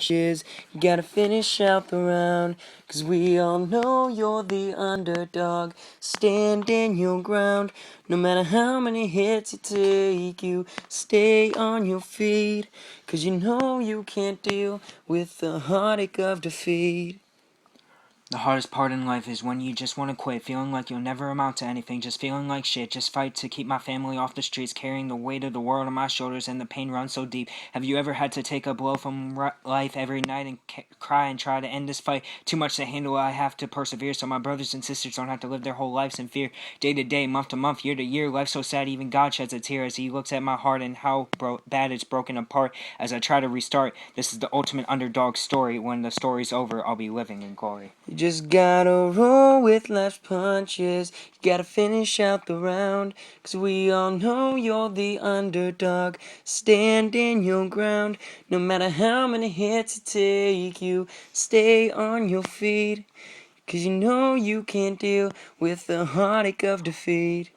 punches. You gotta finish out the round, 'cause we all know you're the underdog. Stand in your ground, no matter how many hits it take. You stay on your feet, 'cause you know you can't deal with the heartache of defeat. The hardest part in life is when you just want to quit, feeling like you'll never amount to anything, just feeling like shit, just fight to keep my family off the streets, carrying the weight of the world on my shoulders, and the pain runs so deep. Have you ever had to take a blow from life every night and cry and try to end this fight? Too much to handle, I have to persevere, so my brothers and sisters don't have to live their whole lives in fear. Day to day, month to month, year to year, life's so sad, even God sheds a tear as he looks at my heart and how bad it's broken apart. As I try to restart, this is the ultimate underdog story. When the story's over, I'll be living in glory. You just gotta roll with life's punches. You gotta finish out the round, 'cause we all know you're the underdog. Stand in your ground, no matter how many hits it take. You stay on your feet, 'cause you know you can't deal with the heartache of defeat.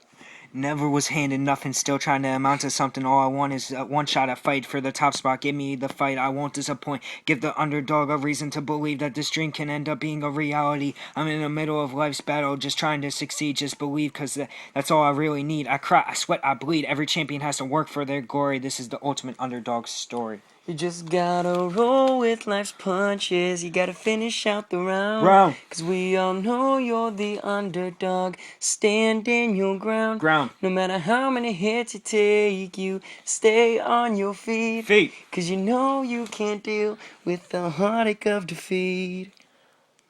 Never was handed nothing, still trying to amount to something. All I want is one shot at fight for the top spot. Give me the fight, I won't disappoint. Give the underdog a reason to believe that this dream can end up being a reality. I'm in the middle of life's battle, just trying to succeed. Just believe, cause that's all I really need. I cry, I sweat, I bleed. Every champion has to work for their glory. This is the ultimate underdog story. You just gotta roll with life's punches. You gotta finish out the round. 'Cause we all know you're the underdog. Stand in your ground. No matter how many hits it take, you stay on your feet. 'Cause you know you can't deal with the heartache of defeat.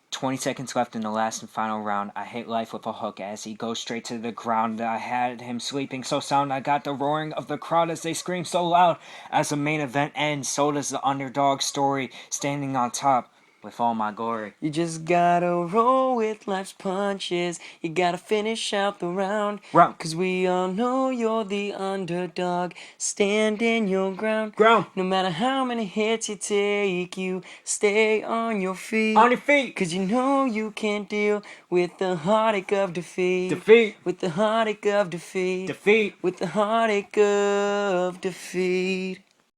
20 seconds left in the last and final round. I hit life with a hook as he goes straight to the ground. I had him sleeping so sound. I got the roaring of the crowd as they scream so loud. As the main event ends, so does the underdog story, standing on top with all my glory. You just gotta roll with life's punches. You gotta finish out the round. 'Cause we all know you're the underdog. Stand in your ground. No matter how many hits you take, you stay on your feet. 'Cause you know you can't deal with the heartache of defeat. With the heartache of defeat. With the heartache of defeat.